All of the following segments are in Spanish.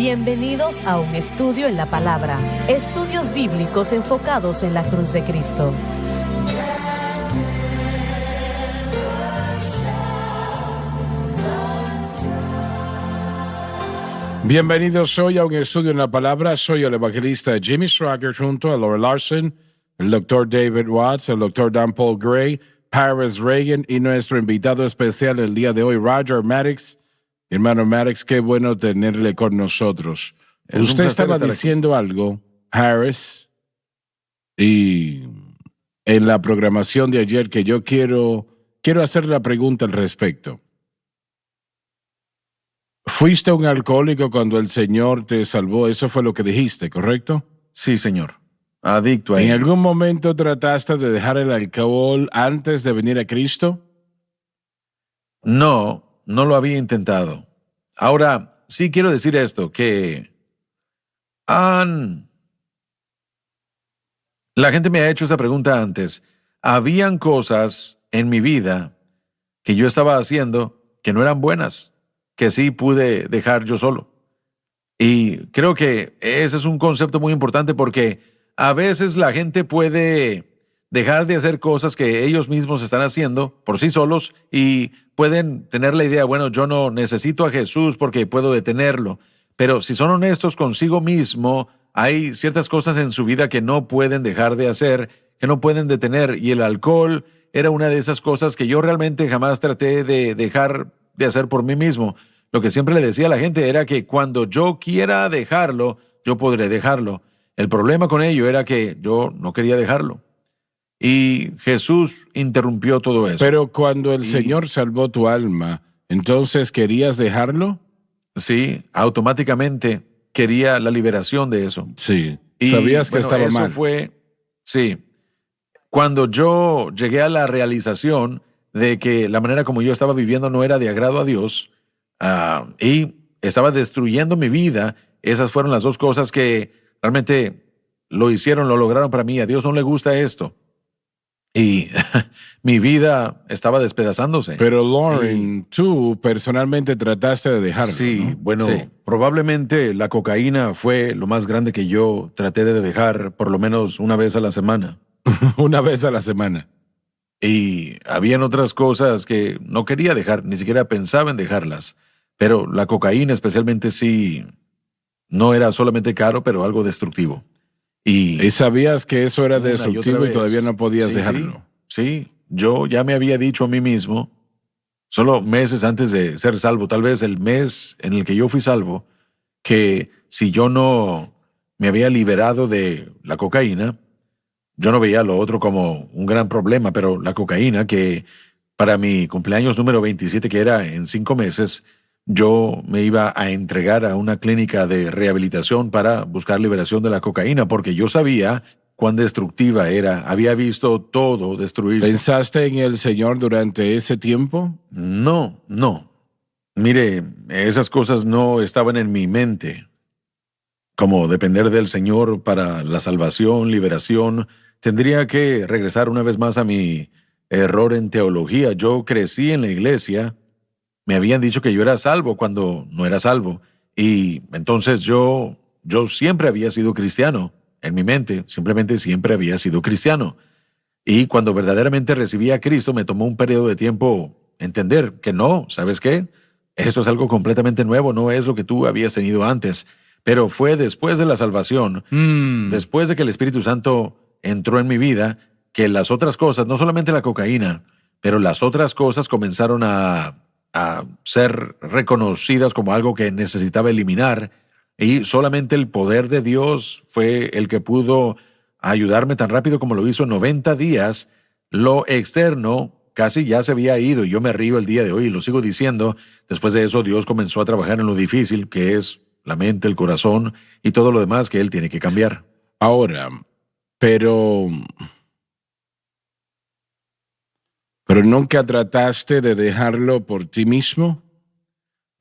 Bienvenidos a un estudio en la palabra. Estudios bíblicos enfocados en la cruz de Cristo. Bienvenidos hoy a un estudio en la palabra. Soy el evangelista Jimmy Swaggart junto a Laura Larson, el doctor David Watts, el doctor Dan Paul Gray, Paris Reagan y nuestro invitado especial el día de hoy, Roger Maddox. Hermano Maddox, qué bueno tenerle con nosotros. Usted estaba diciendo algo, Harris, y en la programación de ayer que yo quiero hacer la pregunta al respecto. ¿Fuiste un alcohólico cuando el Señor te salvó? Eso fue lo que dijiste, ¿correcto? Sí, Señor. Adicto a ¿En él. algún momento trataste de dejar el alcohol antes de venir a Cristo? No lo había intentado. Ahora, sí quiero decir esto, que la gente me ha hecho esa pregunta antes. Habían cosas en mi vida que yo estaba haciendo que no eran buenas, que sí pude dejar yo solo. Y creo que ese es un concepto muy importante porque a veces la gente puede dejar de hacer cosas que ellos mismos están haciendo por sí solos y pueden tener la idea, bueno, yo no necesito a Jesús porque puedo detenerlo. Pero si son honestos consigo mismo, hay ciertas cosas en su vida que no pueden dejar de hacer, que no pueden detener. Y el alcohol era una de esas cosas que yo realmente jamás traté de dejar de hacer por mí mismo. Lo que siempre le decía a la gente era que cuando yo quiera dejarlo, yo podré dejarlo. El problema con ello era que yo no quería dejarlo. Y Jesús interrumpió todo eso. Pero cuando el Señor salvó tu alma, ¿entonces querías dejarlo? Sí, automáticamente quería la liberación de eso. Sí, Y, sabías que estaba eso mal. Sí. Cuando yo llegué a la realización de que la manera como yo estaba viviendo no era de agrado a Dios, y estaba destruyendo mi vida, esas fueron las dos cosas que realmente lo lograron para mí. A Dios no le gusta esto. Y mi vida estaba despedazándose. Pero Lauren, tú personalmente trataste de dejarlo, Sí, ¿no? bueno, Sí. probablemente la cocaína fue lo más grande que yo traté de dejar por lo menos una vez a la semana. Una vez a la semana. Y habían otras cosas que no quería dejar, ni siquiera pensaba en dejarlas. Pero la cocaína especialmente sí, no era solamente caro, pero algo destructivo. Y sabías que eso era una y otra destructivo y vez. todavía no podías Sí, dejarlo. Sí, yo ya me había dicho a mí mismo, solo meses antes de ser salvo, tal vez el mes en el que yo fui salvo, que si yo no me había liberado de la cocaína, yo no veía lo otro como un gran problema, pero la cocaína, que para mi cumpleaños número 27, que era en 5 meses, yo me iba a entregar a una clínica de rehabilitación para buscar liberación de la cocaína, porque yo sabía cuán destructiva era. Había visto todo destruirse. ¿Pensaste en el Señor durante ese tiempo? No. Mire, esas cosas no estaban en mi mente. Como depender del Señor para la salvación, liberación, tendría que regresar una vez más a mi error en teología. Yo crecí en la iglesia, me habían dicho que yo era salvo cuando no era salvo. Y entonces yo siempre había sido cristiano. En mi mente, simplemente siempre había sido cristiano. Y cuando verdaderamente recibí a Cristo, me tomó un periodo de tiempo entender que no, ¿sabes qué? Esto es algo completamente nuevo, no es lo que tú habías tenido antes. Pero fue después de la salvación, después de que el Espíritu Santo entró en mi vida, que las otras cosas, no solamente la cocaína, pero las otras cosas comenzaron a ser reconocidas como algo que necesitaba eliminar. Y solamente el poder de Dios fue el que pudo ayudarme tan rápido como lo hizo en 90 días. Lo externo casi ya se había ido y yo me río el día de hoy y lo sigo diciendo. Después de eso, Dios comenzó a trabajar en lo difícil, que es la mente, el corazón y todo lo demás que Él tiene que cambiar. Ahora, pero nunca trataste de dejarlo por ti mismo.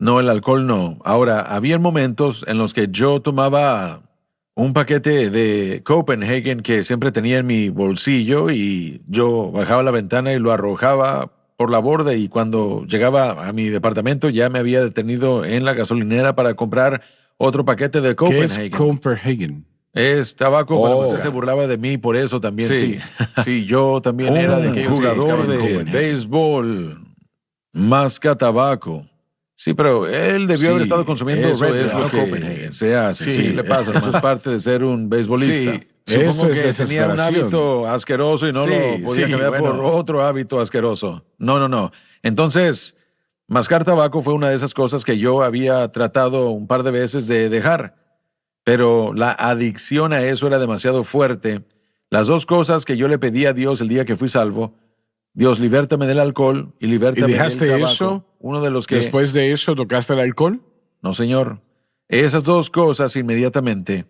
No, el alcohol no. Ahora, había momentos en los que yo tomaba un paquete de Copenhagen que siempre tenía en mi bolsillo y yo bajaba la ventana y lo arrojaba por la borda, y cuando llegaba a mi departamento ya me había detenido en la gasolinera para comprar otro paquete de ¿Qué es Copenhagen. Copenhagen? Es tabaco, bueno, Oh. usted se burlaba de mí por eso también, sí. Sí. Sí, yo también era de aquellos jugador de Copenhagen. béisbol, masca tabaco. Sí, pero él debió haber estado consumiendo eso Red es Label, lo que Copenhagen. Se hace, sí, sí, le pasa. Eso es parte de ser un beisbolista. Sí, eso Supongo es que tenía un desesperación. hábito asqueroso y no Sí, lo podía sí, cambiar bueno. por otro hábito asqueroso. No. Entonces, mascar tabaco fue una de esas cosas que yo había tratado un par de veces de dejar, pero la adicción a eso era demasiado fuerte. Las dos cosas que yo le pedí a Dios el día que fui salvo: Dios, libértame del alcohol y ¿Y libértame del dejaste tabaco. eso? Uno de los que... Después de eso, ¿tocaste el alcohol? No, señor. Esas dos cosas inmediatamente.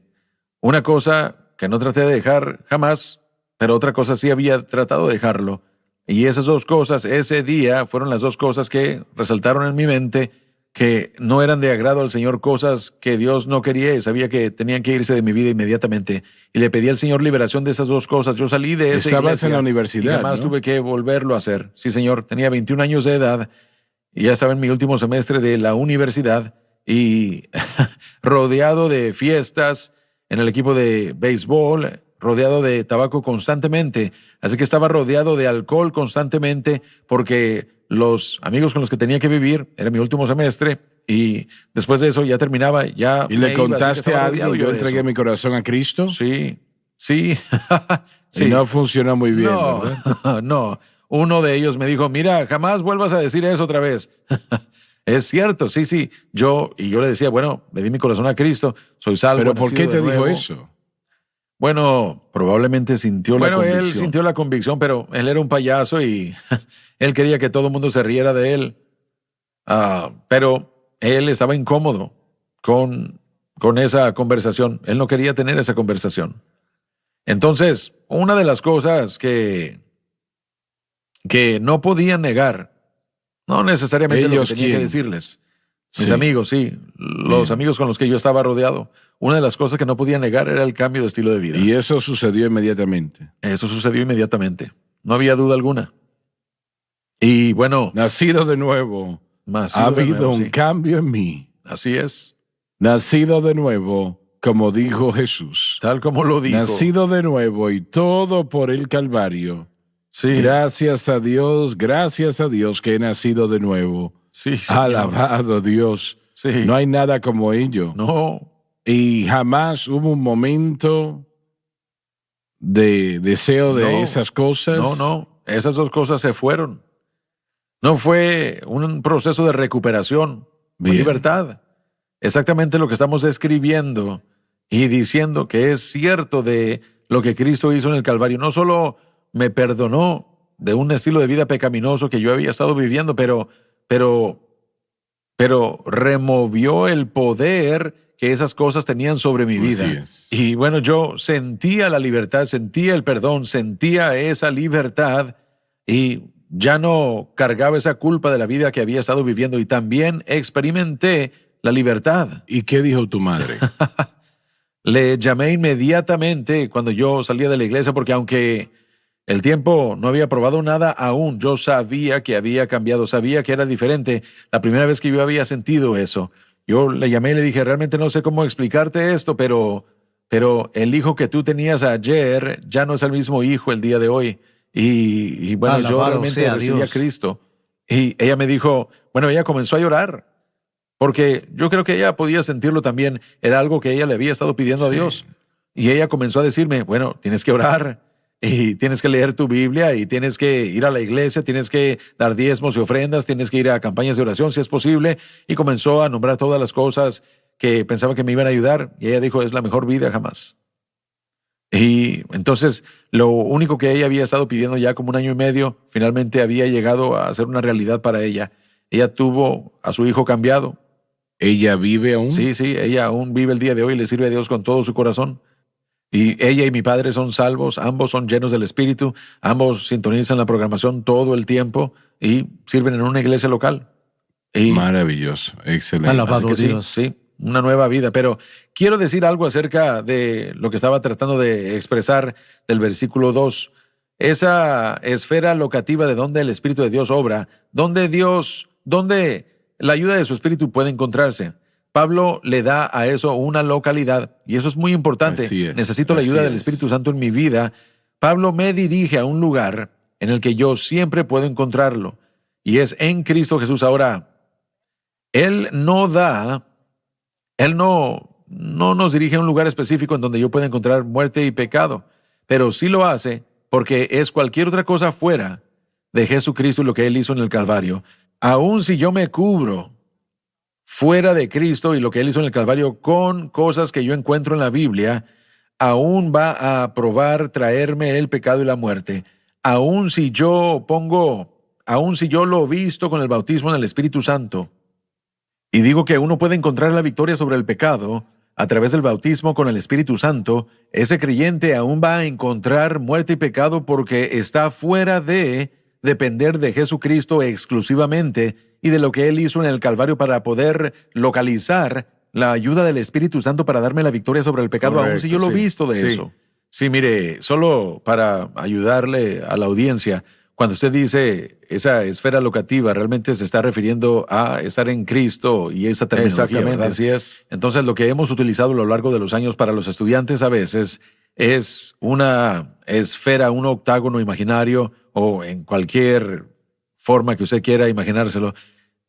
Una cosa que no traté de dejar jamás, pero otra cosa sí había tratado de dejarlo. Y esas dos cosas, ese día, fueron las dos cosas que resaltaron en mi mente, que no eran de agrado al Señor, cosas que Dios no quería y sabía que tenían que irse de mi vida inmediatamente. Y le pedí al Señor liberación de esas dos cosas. Yo salí de esa Estabas iglesia en la universidad, y jamás ¿no? tuve que volverlo a hacer. Sí, señor. Tenía 21 años de edad y ya estaba en mi último semestre de la universidad y rodeado de fiestas en el equipo de béisbol, rodeado de tabaco constantemente. Así que estaba rodeado de alcohol constantemente porque los amigos con los que tenía que vivir, era mi último semestre, y después de eso ya terminaba, ya ¿Y me le iba, así que contaste estaba a rodeado alguien? Yo de entregué eso. mi corazón a Cristo. Sí, sí. Y no funcionó muy bien, No, ¿verdad? no. Uno de ellos me dijo, mira, jamás vuelvas a decir eso otra vez. Es cierto, sí. Yo le decía, bueno, le di mi corazón a Cristo, soy salvo. ¿Pero por nacido qué de te dijo nuevo. eso? Bueno, Probablemente sintió la él convicción. sintió la convicción, pero él era un payaso y él quería que todo el mundo se riera de él. Pero él estaba incómodo con esa conversación. Él no quería tener esa conversación. Entonces, una de las cosas que no podían negar, no necesariamente lo que ¿Ellos tenía que quién? decirles, mis Sí. amigos, sí, los Bien. amigos con los que yo estaba rodeado, una de las cosas que no podían negar era el cambio de estilo de vida. Y eso sucedió inmediatamente. Eso sucedió inmediatamente, no había duda alguna. Y bueno, Nacido de nuevo. nacido Ha de habido nuevo, un sí. cambio en mí. Así es, Nacido de nuevo, como dijo Jesús. tal como lo dijo. Nacido de nuevo y todo por el Calvario. Sí, Gracias a Dios que he nacido de nuevo. sí, señor. Alabado Dios. Sí. No hay nada como ello. No, Y jamás hubo un momento de deseo de No. esas cosas. no, esas dos cosas se fueron. No fue un proceso de recuperación, fue Bien. libertad. Exactamente lo que estamos describiendo y diciendo que es cierto de lo que Cristo hizo en el Calvario. No solo me perdonó de un estilo de vida pecaminoso que yo había estado viviendo, pero removió el poder que esas cosas tenían sobre mi vida. Así es. Y bueno, yo sentía la libertad, sentía el perdón, sentía esa libertad y ya no cargaba esa culpa de la vida que había estado viviendo y también experimenté la libertad. ¿Y qué dijo tu madre? Le llamé inmediatamente cuando yo salía de la iglesia porque aunque el tiempo no había probado nada aún, yo sabía que había cambiado, sabía que era diferente. La primera vez que yo había sentido eso, yo le llamé y le dije, realmente no sé cómo explicarte esto, pero el hijo que tú tenías ayer ya no es el mismo hijo el día de hoy. Y bueno, yo Alabado realmente sea recibí a Dios. Cristo. Y ella me dijo, bueno, ella comenzó a llorar, porque yo creo que ella podía sentirlo también. Era algo que ella le había estado pidiendo a Dios. Y ella comenzó a decirme, bueno, tienes que orar y tienes que leer tu Biblia y tienes que ir a la iglesia, tienes que dar diezmos y ofrendas, tienes que ir a campañas de oración si es posible. Y comenzó a nombrar todas las cosas que pensaba que me iban a ayudar. Y ella dijo, es la mejor vida jamás. Y entonces lo único que ella había estado pidiendo ya como 1 año y medio, finalmente había llegado a ser una realidad para ella. Ella tuvo a su hijo cambiado. ¿Ella vive aún? Sí, ella aún vive el día de hoy y le sirve a Dios con todo su corazón. Y ella y mi padre son salvos, ambos son llenos del Espíritu, ambos sintonizan la programación todo el tiempo y sirven en una iglesia local. Y Maravilloso, excelente. Alabado así que Dios. sí, una nueva vida. Pero quiero decir algo acerca de lo que estaba tratando de expresar del versículo 2. Esa esfera locativa de donde el Espíritu de Dios obra, donde la ayuda de su Espíritu puede encontrarse. Pablo le da a eso una localidad, y eso es muy importante. Así es, Necesito la ayuda del Espíritu Santo en mi vida. Pablo me dirige a un lugar en el que yo siempre puedo encontrarlo, y es en Cristo Jesús. Ahora, Él no nos dirige a un lugar específico en donde yo pueda encontrar muerte y pecado, pero sí lo hace porque es cualquier otra cosa fuera de Jesucristo y lo que Él hizo en el Calvario. Aun si yo me cubro fuera de Cristo y lo que Él hizo en el Calvario con cosas que yo encuentro en la Biblia, aún va a probar traerme el pecado y la muerte. Aun si yo lo visto con el bautismo en el Espíritu Santo, y digo que uno puede encontrar la victoria sobre el pecado a través del bautismo con el Espíritu Santo, ese creyente aún va a encontrar muerte y pecado porque está fuera de depender de Jesucristo exclusivamente y de lo que Él hizo en el Calvario para poder localizar la ayuda del Espíritu Santo para darme la victoria sobre el pecado. Correcto, aún si yo lo he visto de eso. Sí, mire, solo para ayudarle a la audiencia, cuando usted dice esa esfera locativa, realmente se está refiriendo a estar en Cristo y esa terminología, Exactamente, ¿verdad? así es. Entonces, lo que hemos utilizado a lo largo de los años para los estudiantes a veces es una esfera, un octágono imaginario o en cualquier forma que usted quiera imaginárselo,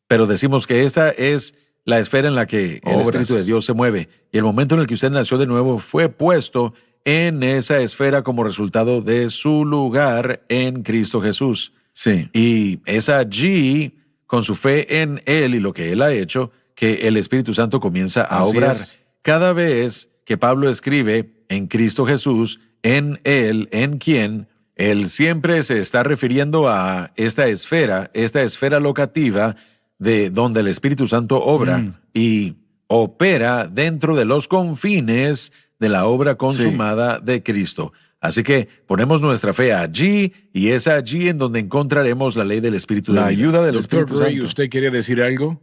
pero decimos que esta es la esfera en la que el Espíritu de Dios se mueve. Y el momento en el que usted nació de nuevo fue puesto en esa esfera como resultado de su lugar en Cristo Jesús. Sí. Y es allí, con su fe en Él y lo que Él ha hecho, que el Espíritu Santo comienza a Así obrar. es. Cada vez que Pablo escribe en Cristo Jesús, en Él, en quien, Él siempre se está refiriendo a esta esfera locativa de donde el Espíritu Santo obra y opera dentro de los confines de la obra consumada de Cristo. Así que ponemos nuestra fe allí y es allí en donde encontraremos la ley del Espíritu de La vida. ayuda del Doctor Espíritu Gray, Santo. ¿Usted quería decir algo?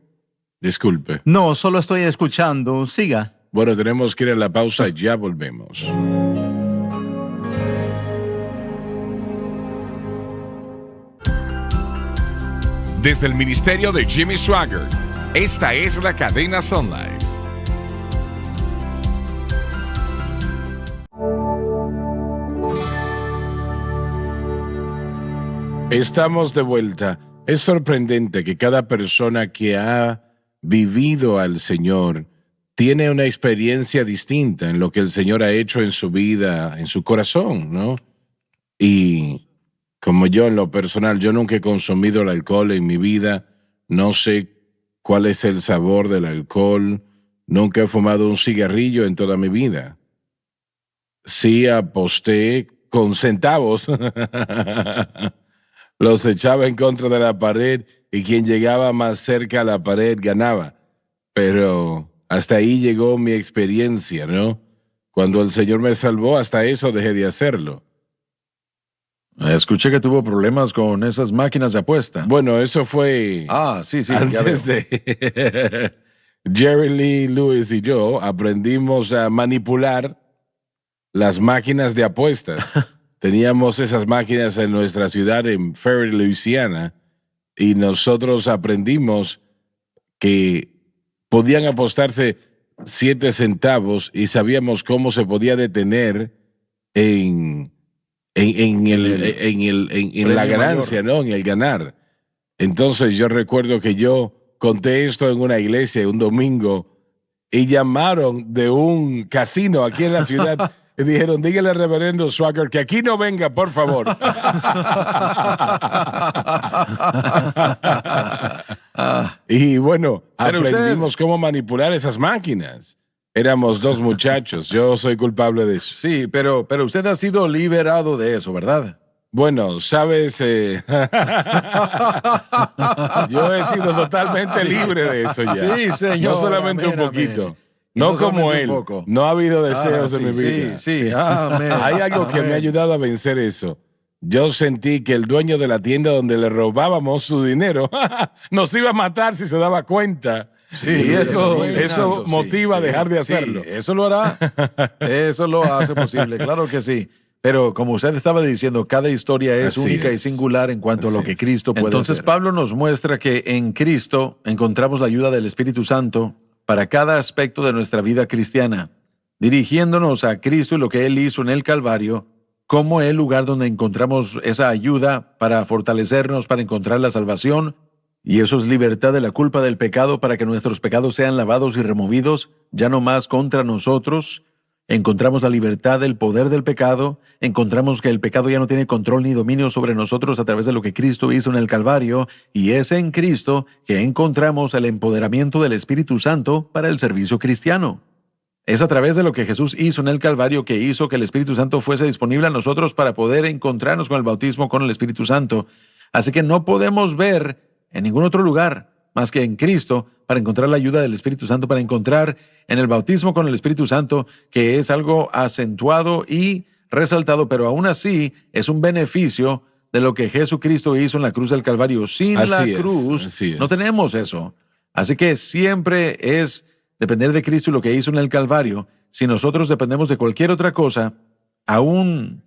Disculpe. No, solo estoy escuchando. Siga. Bueno, tenemos que ir a la pausa y ya volvemos. Desde el ministerio de Jimmy Swaggart, esta es la cadena Sun Life. Estamos de vuelta. Es sorprendente que cada persona que ha vivido al Señor tiene una experiencia distinta en lo que el Señor ha hecho en su vida, en su corazón, ¿no? Y como yo en lo personal, yo nunca he consumido el alcohol en mi vida, no sé cuál es el sabor del alcohol, nunca he fumado un cigarrillo en toda mi vida. Sí aposté con centavos. Los echaba en contra de la pared y quien llegaba más cerca a la pared ganaba. Pero hasta ahí llegó mi experiencia, ¿no? Cuando el Señor me salvó, hasta eso dejé de hacerlo. escuché que tuvo problemas con esas máquinas de apuesta. Bueno, eso fue Sí, ya antes veo. de... Jerry Lee Lewis y yo aprendimos a manipular las máquinas de apuestas. Teníamos esas máquinas en nuestra ciudad, en Ferry, Louisiana, y nosotros aprendimos que podían apostarse 7 centavos y sabíamos cómo se podía detener en la ganancia, ¿no? En el ganar. Entonces yo recuerdo que yo conté esto en una iglesia un domingo y llamaron de un casino aquí en la ciudad. Y dijeron, dígale al reverendo Swaggart que aquí no venga, por favor. Y bueno, Pero aprendimos cómo manipular esas máquinas. Éramos 2 muchachos. Yo soy culpable de eso. Sí, pero usted ha sido liberado de eso, ¿verdad? Bueno, sabes, yo he sido totalmente libre de eso ya. Sí, señor. No solamente Amén, un poquito. amén. Y No no como solamente él. un poco. No ha habido deseos en mi vida. Sí. Amén. Hay algo que me ha ayudado a vencer eso. Yo sentí que el dueño de la tienda donde le robábamos su dinero nos iba a matar si se daba cuenta. Sí, y eso eso motiva a dejar de hacerlo. Sí, eso lo hará. Eso lo hace posible, claro que sí. Pero como usted estaba diciendo, cada historia es Así única y es. singular en cuanto a lo Así que es. Cristo puede hacer. Entonces Pablo nos muestra que en Cristo encontramos la ayuda del Espíritu Santo para cada aspecto de nuestra vida cristiana, dirigiéndonos a Cristo y lo que Él hizo en el Calvario, como el lugar donde encontramos esa ayuda para fortalecernos, para encontrar la salvación, y eso es libertad de la culpa del pecado para que nuestros pecados sean lavados y removidos, ya no más contra nosotros. Encontramos la libertad del poder del pecado, encontramos que el pecado ya no tiene control ni dominio sobre nosotros a través de lo que Cristo hizo en el Calvario, y es en Cristo que encontramos el empoderamiento del Espíritu Santo para el servicio cristiano. Es a través de lo que Jesús hizo en el Calvario que hizo que el Espíritu Santo fuese disponible a nosotros para poder encontrarnos con el bautismo con el Espíritu Santo. Así que no podemos ver en ningún otro lugar más que en Cristo para encontrar la ayuda del Espíritu Santo, para encontrar en el bautismo con el Espíritu Santo, que es algo acentuado y resaltado, pero aún así es un beneficio de lo que Jesucristo hizo en la cruz del Calvario. Sin la cruz no tenemos eso. Así que siempre es depender de Cristo y lo que hizo en el Calvario. Si nosotros dependemos de cualquier otra cosa, aún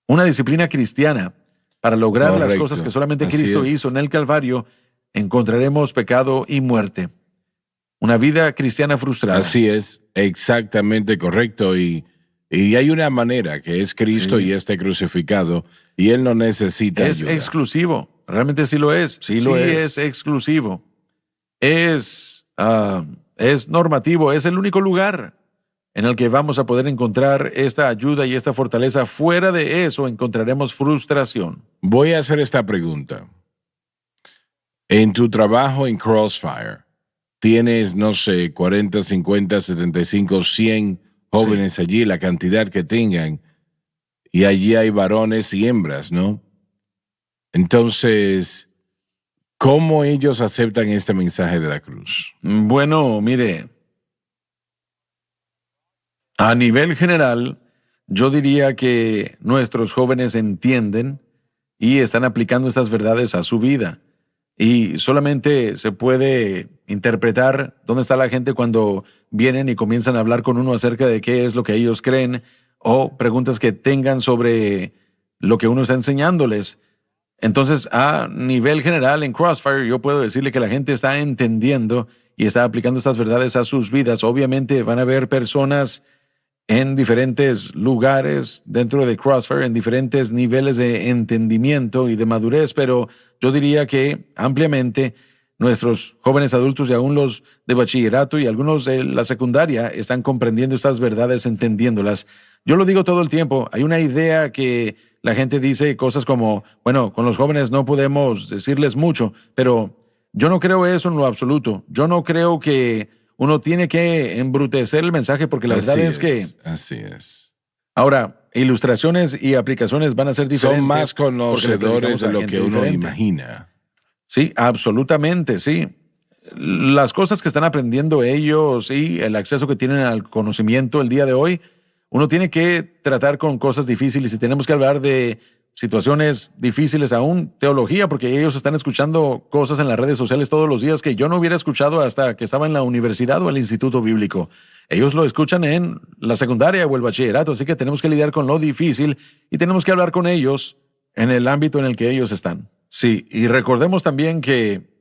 una disciplina cristiana, para lograr las cosas que solamente Cristo hizo en el Calvario, encontraremos pecado y muerte. Una vida cristiana frustrada. Así es, exactamente correcto. Y hay una manera que es Cristo y este crucificado, y Él no necesita es ayuda. Es exclusivo, realmente sí lo es. Sí es exclusivo. Es normativo, es el único lugar en el que vamos a poder encontrar esta ayuda y esta fortaleza. Fuera de eso encontraremos frustración. Voy a hacer esta pregunta. En tu trabajo en Crossfire, tienes, no sé, 40, 50, 75, 100 jóvenes allí, la cantidad que tengan, y allí hay varones y hembras, ¿no? Entonces, ¿cómo ellos aceptan este mensaje de la cruz? Bueno, mire, a nivel general, yo diría que nuestros jóvenes entienden y están aplicando estas verdades a su vida. Y solamente se puede interpretar dónde está la gente cuando vienen y comienzan a hablar con uno acerca de qué es lo que ellos creen, o preguntas que tengan sobre lo que uno está enseñándoles. Entonces, a nivel general en Crossfire, yo puedo decirle que la gente está entendiendo y está aplicando estas verdades a sus vidas. Obviamente van a haber personas en diferentes lugares dentro de Crossfire, en diferentes niveles de entendimiento y de madurez, pero yo diría que ampliamente nuestros jóvenes adultos y aún los de bachillerato y algunos de la secundaria están comprendiendo estas verdades, entendiéndolas. Yo lo digo todo el tiempo, hay una idea que la gente dice cosas como, bueno, con los jóvenes no podemos decirles mucho, pero yo no creo eso en lo absoluto. Yo no creo que uno tiene que embrutecer el mensaje, porque la verdad es que... Así es. Ahora, ilustraciones y aplicaciones van a ser diferentes. Son más conocedores de lo que uno imagina. Sí, absolutamente, sí. Las cosas que están aprendiendo ellos y el acceso que tienen al conocimiento el día de hoy, uno tiene que tratar con cosas difíciles y tenemos que hablar de situaciones difíciles, aún teología, porque ellos están escuchando cosas en las redes sociales todos los días que yo no hubiera escuchado hasta que estaba en la universidad o el instituto bíblico. Ellos lo escuchan en la secundaria o el bachillerato, así que tenemos que lidiar con lo difícil y tenemos que hablar con ellos en el ámbito en el que ellos están. Sí, y recordemos también que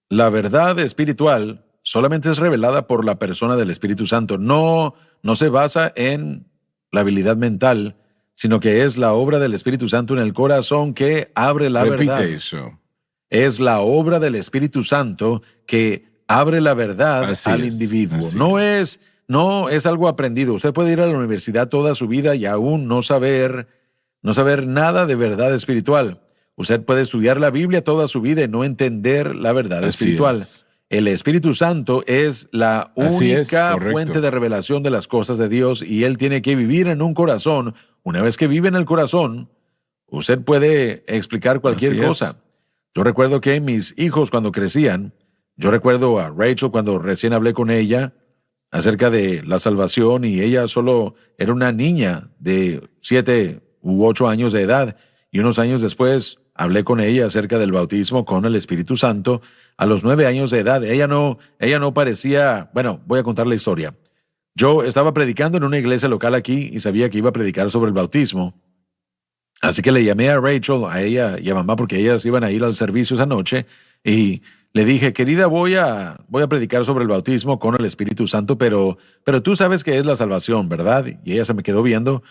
la verdad espiritual solamente es revelada por la persona del Espíritu Santo. No se basa en la habilidad mental, sino que es la obra del Espíritu Santo en el corazón que abre la verdad. Repite eso. Es la obra del Espíritu Santo que abre la verdad al individuo. No es algo aprendido. Usted puede ir a la universidad toda su vida y aún no saber nada de verdad espiritual. Usted puede estudiar la Biblia toda su vida y no entender la verdad espiritual. El Espíritu Santo es la única fuente de revelación de las cosas de Dios, y Él tiene que vivir en un corazón. Una vez que vive en el corazón, usted puede explicar cualquier cosa. Yo recuerdo que mis hijos cuando crecían, yo recuerdo a Rachel cuando recién hablé con ella acerca de la salvación, y ella solo era una niña de 7 u 8 años de edad, y unos años después hablé con ella acerca del bautismo con el Espíritu Santo a los 9 años de edad. Ella no parecía... Bueno, voy a contar la historia. Yo estaba predicando en una iglesia local aquí y sabía que iba a predicar sobre el bautismo. Así que le llamé a Rachel, a ella y a mamá, porque ellas iban a ir al servicio esa noche, y le dije, querida, voy a predicar sobre el bautismo con el Espíritu Santo, pero tú sabes que es la salvación, ¿verdad? Y ella se me quedó viendo,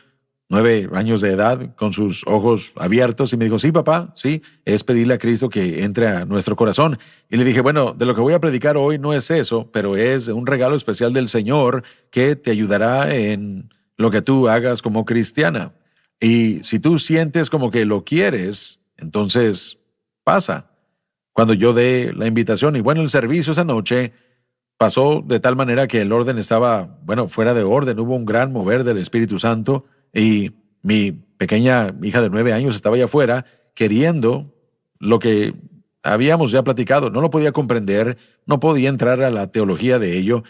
9 años de edad, con sus ojos abiertos, y me dijo, sí, papá, sí, es pedirle a Cristo que entre a nuestro corazón. Y le dije, bueno, de lo que voy a predicar hoy no es eso, pero es un regalo especial del Señor que te ayudará en lo que tú hagas como cristiana. Y si tú sientes como que lo quieres, entonces pasa. Cuando yo dé la invitación, y bueno, el servicio esa noche pasó de tal manera que el orden estaba, bueno, fuera de orden, hubo un gran mover del Espíritu Santo, y mi pequeña hija de 9 años estaba allá afuera queriendo lo que habíamos ya platicado. No lo podía comprender, no podía entrar a la teología de ello,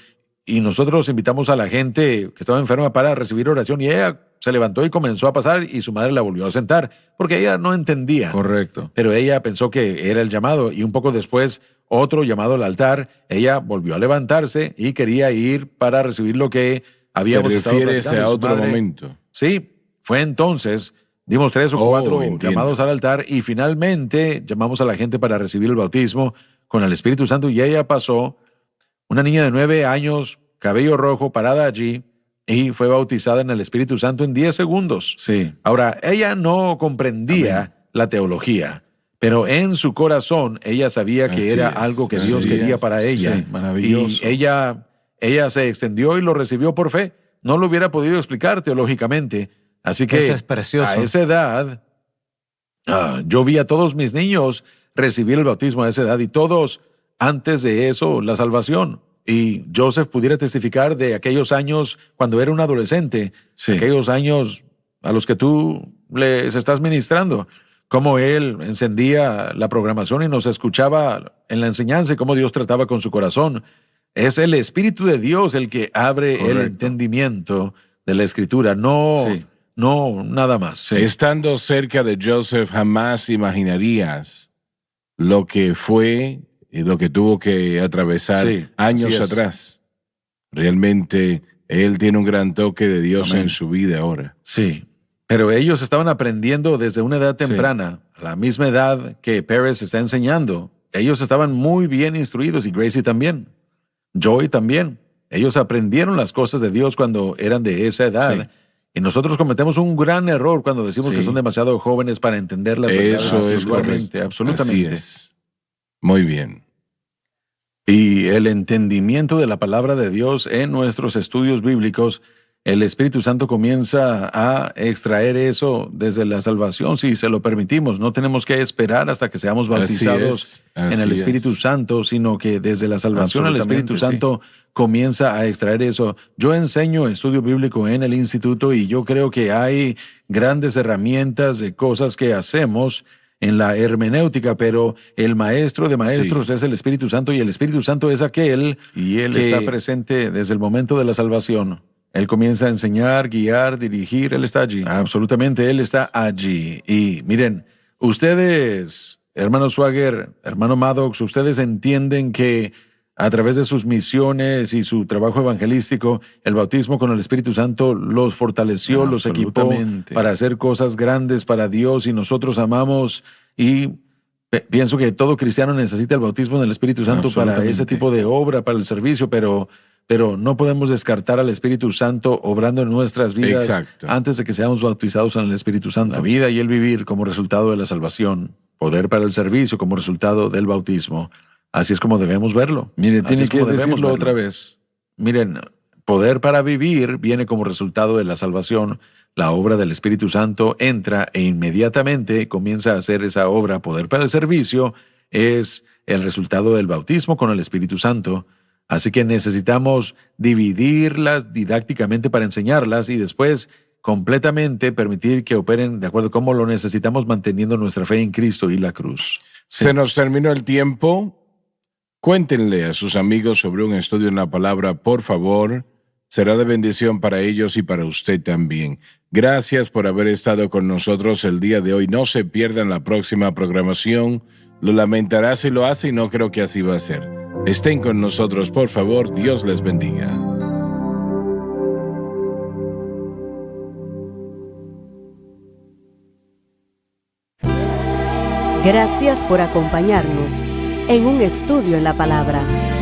y nosotros invitamos a la gente que estaba enferma para recibir oración, y ella se levantó y comenzó a pasar, y su madre la volvió a sentar, porque ella no entendía. Correcto. Pero ella pensó que era el llamado, y un poco después otro llamado al altar. Ella volvió a levantarse y quería ir para recibir lo que habíamos estado refieres platicando. a Su otro madre- momento. Sí, fue entonces, dimos 3 o 4 entiendo. llamados al altar, y finalmente llamamos a la gente para recibir el bautismo con el Espíritu Santo, y ella pasó, una niña de 9 años, cabello rojo, parada allí, y fue bautizada en el Espíritu Santo en 10 segundos. Sí. Ahora, ella no comprendía la teología, pero en su corazón ella sabía que Así era es, algo que así Dios quería es. para ella. Sí, maravilloso. Y ella se extendió y lo recibió por fe. No lo hubiera podido explicar teológicamente. Así que Eso es precioso. a esa edad, yo vi a todos mis niños recibir el bautismo a esa edad, y todos antes de eso la salvación. Y Joseph pudiera testificar de aquellos años cuando era un adolescente, Sí. aquellos años a los que tú les estás ministrando, cómo él encendía la programación y nos escuchaba en la enseñanza, y cómo Dios trataba con su corazón. Es el Espíritu de Dios el que abre el Correcto. entendimiento de la Escritura, no, Sí. no nada más. Estando cerca de Joseph, jamás imaginarías lo que fue y lo que tuvo que atravesar Sí, años así es. atrás. Realmente, él tiene un gran toque de Dios Amén. en su vida ahora. Sí, pero ellos estaban aprendiendo desde una edad temprana, a la misma edad que Pérez está enseñando. Ellos estaban muy bien instruidos, y Gracie también. Joy también. Ellos aprendieron las cosas de Dios cuando eran de esa edad. Sí. Y nosotros cometemos un gran error cuando decimos Sí. que son demasiado jóvenes para entender las verdades Eso es espiritualmente. correcto. Absolutamente. Así es. Muy bien. Y el entendimiento de la palabra de Dios en nuestros estudios bíblicos, el Espíritu Santo comienza a extraer eso desde la salvación, si se lo permitimos. No tenemos que esperar hasta que seamos bautizados en el Espíritu Santo, sino que desde la salvación el Espíritu Santo comienza a extraer eso. Yo enseño estudio bíblico en el instituto, y yo creo que hay grandes herramientas de cosas que hacemos en la hermenéutica, pero el maestro de maestros es el Espíritu Santo, y el Espíritu Santo es aquel, y Él está presente desde el momento de la salvación. Él comienza a enseñar, guiar, dirigir, Él está allí. Absolutamente, Él está allí. Y miren, ustedes, hermano Swagger, hermano Maddox, ustedes entienden que a través de sus misiones y su trabajo evangelístico, el bautismo con el Espíritu Santo los fortaleció, los equipó Absolutamente. para hacer cosas grandes para Dios, y nosotros amamos, y pienso que todo cristiano necesita el bautismo del Espíritu Santo para ese Absolutamente. tipo de obra, para el servicio, pero no podemos descartar al Espíritu Santo obrando en nuestras vidas Exacto. antes de que seamos bautizados en el Espíritu Santo. La vida y el vivir como resultado de la salvación, poder para el servicio como resultado del bautismo. Así es como debemos verlo. Miren, tiene que decirlo otra vez. Miren, poder para vivir viene como resultado de la salvación. La obra del Espíritu Santo entra e inmediatamente comienza a hacer esa obra. Poder para el servicio es el resultado del bautismo con el Espíritu Santo. Así que necesitamos dividirlas didácticamente para enseñarlas, y después completamente permitir que operen de acuerdo a cómo lo necesitamos, manteniendo nuestra fe en Cristo y la cruz. Se nos terminó el tiempo. Cuéntenle a sus amigos sobre un estudio en la palabra, por favor. Será de bendición para ellos y para usted también. Gracias por haber estado con nosotros el día de hoy. No se pierdan la próxima programación. Lo lamentará si lo hace, y no creo que así va a ser. Estén con nosotros, por favor. Dios les bendiga. Gracias por acompañarnos. en un estudio en la palabra.